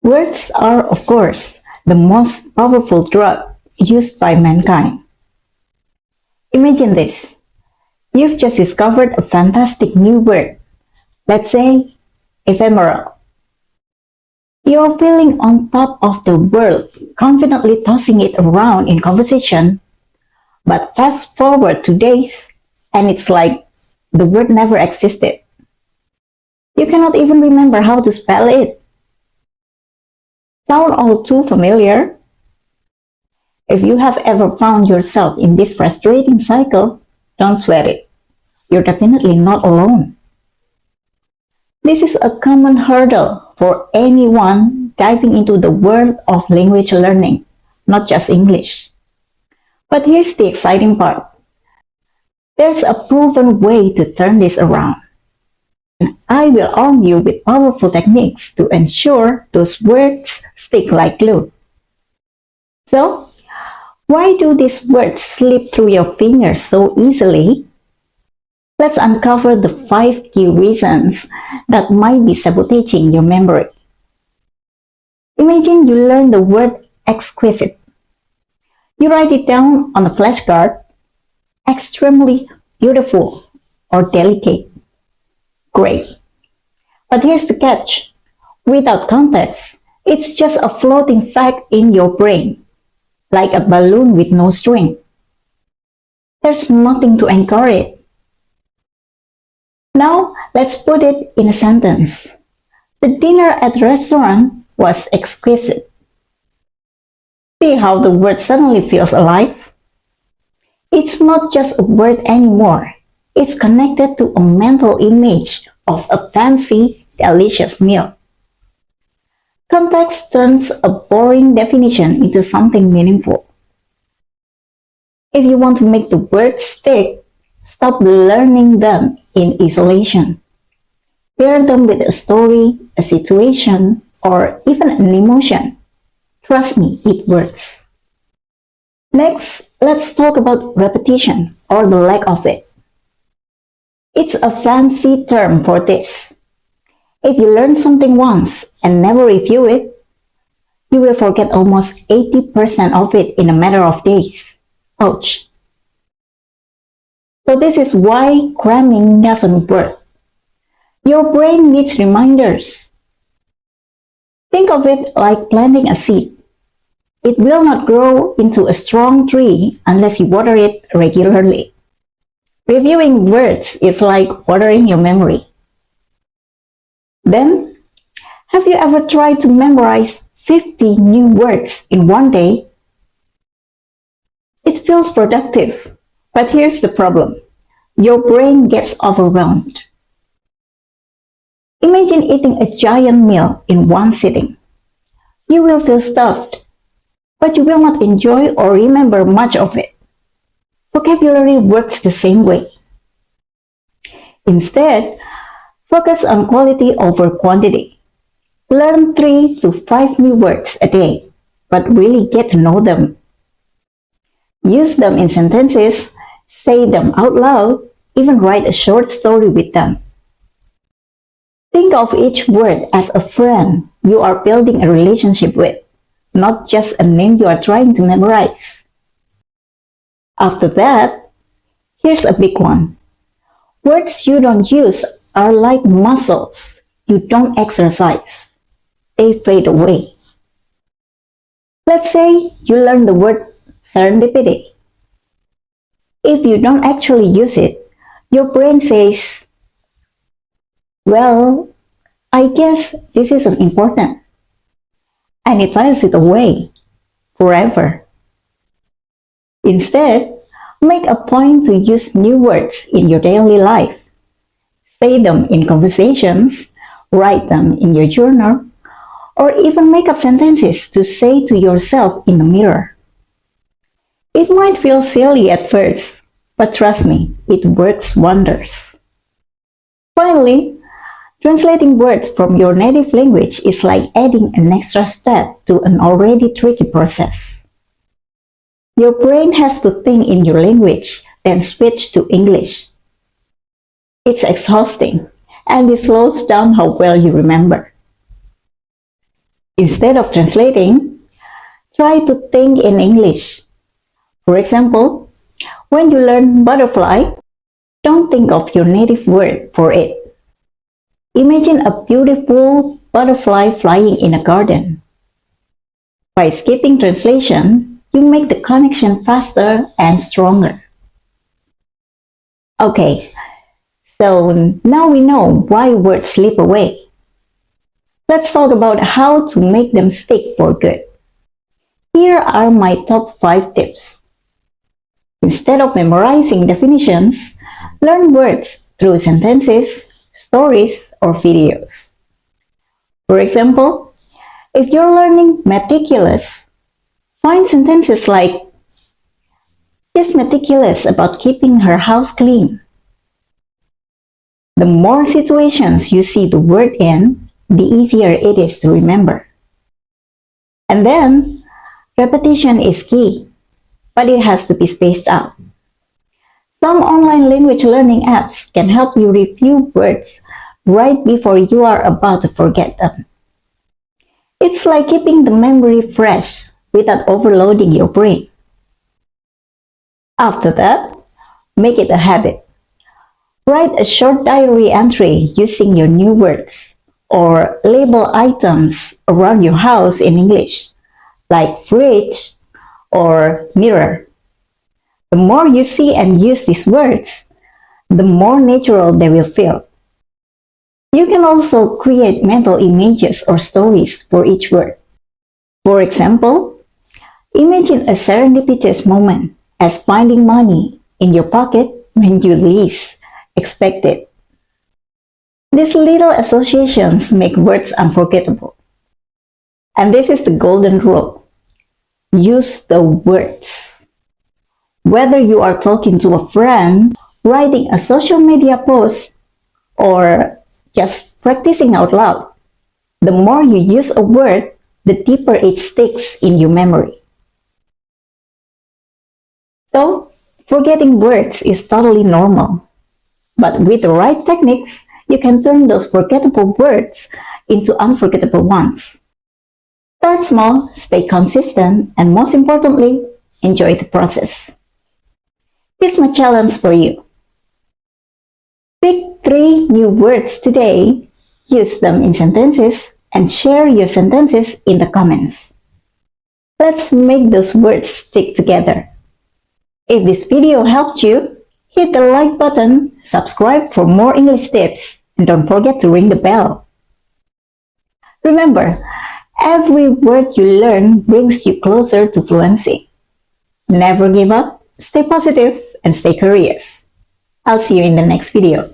Words are, of course, the most powerful drug used by mankind. Imagine this. You've just discovered a fantastic new word. Let's say ephemeral. You're feeling on top of the world, confidently tossing it around in conversation. But fast forward 2 days, and it's like the word never existed. You cannot even remember how to spell it. Sound all too familiar? If you have ever found yourself in this frustrating cycle, don't sweat it. You're definitely not alone. This is a common hurdle for anyone diving into the world of language learning, not just English. But here's the exciting part. There's a proven way to turn this around. I will arm you with powerful techniques to ensure those words stick like glue. So, why do these words slip through your fingers so easily? Let's uncover the 5 key reasons that might be sabotaging your memory. Imagine you learn the word exquisite. You write it down on a flashcard. Extremely beautiful or delicate. Great. But here's the catch. Without context, it's just a floating fact in your brain, like a balloon with no string. There's nothing to anchor it. Now, let's put it in a sentence. The dinner at the restaurant was exquisite. See how the word suddenly feels alive? It's not just a word anymore. It's connected to a mental image of a fancy, delicious meal. Context turns a boring definition into something meaningful. If you want to make the words stick, stop learning them in isolation. Pair them with a story, a situation, or even an emotion. Trust me, it works. Next, let's talk about repetition or the lack of it. It's a fancy term for this. If you learn something once and never review it, you will forget almost 80% of it in a matter of days. Ouch. So this is why cramming doesn't work. Your brain needs reminders. Think of it like planting a seed. It will not grow into a strong tree unless you water it regularly. Reviewing words is like watering your memory. Then, have you ever tried to memorize 50 new words in one day? It feels productive, but here's the problem. Your brain gets overwhelmed. Imagine eating a giant meal in one sitting. You will feel stuffed, but you will not enjoy or remember much of it. Vocabulary works the same way. Instead, focus on quality over quantity. Learn 3 to 5 new words a day, but really get to know them. Use them in sentences, say them out loud, even write a short story with them. Think of each word as a friend you are building a relationship with, not just a name you are trying to memorize. After that, here's a big one. Words you don't use are like muscles you don't exercise. They fade away. Let's say you learn the word serendipity. If you don't actually use it, your brain says, well, I guess this isn't important. And it files it away forever. Instead, make a point to use new words in your daily life. Say them in conversations, write them in your journal, or even make up sentences to say to yourself in the mirror. It might feel silly at first, but trust me, it works wonders. Finally, translating words from your native language is like adding an extra step to an already tricky process. Your brain has to think in your language, then switch to English. It's exhausting, and it slows down how well you remember. Instead of translating, try to think in English. For example, when you learn butterfly, don't think of your native word for it. Imagine a beautiful butterfly flying in a garden. By skipping translation, you make the connection faster and stronger. Okay, so now we know why words slip away. Let's talk about how to make them stick for good. Here are my top 5 tips. Instead of memorizing definitions, learn words through sentences, stories, or videos. For example, if you're learning meticulous, find sentences like, "She's meticulous about keeping her house clean." The more situations you see the word in, the easier it is to remember. And then, repetition is key, but it has to be spaced out. Some online language learning apps can help you review words right before you are about to forget them. It's like keeping the memory fresh without overloading your brain. After that, make it a habit. Write a short diary entry using your new words, or label items around your house in English, like fridge or mirror. The more you see and use these words, the more natural they will feel. You can also create mental images or stories for each word. For example, imagine a serendipitous moment as finding money in your pocket when you least expect it. These little associations make words unforgettable. And this is the golden rule. Use the words. Whether you are talking to a friend, writing a social media post, or just practicing out loud, the more you use a word, the deeper it sticks in your memory. So, forgetting words is totally normal. But with the right techniques, you can turn those forgettable words into unforgettable ones. Start small, stay consistent, and most importantly, enjoy the process. Here's my challenge for you. Pick 3 new words today, use them in sentences, and share your sentences in the comments. Let's make those words stick together. If this video helped you, hit the like button, subscribe for more English tips, and don't forget to ring the bell. Remember, every word you learn brings you closer to fluency. Never give up, stay positive, and stay curious. I'll see you in the next video.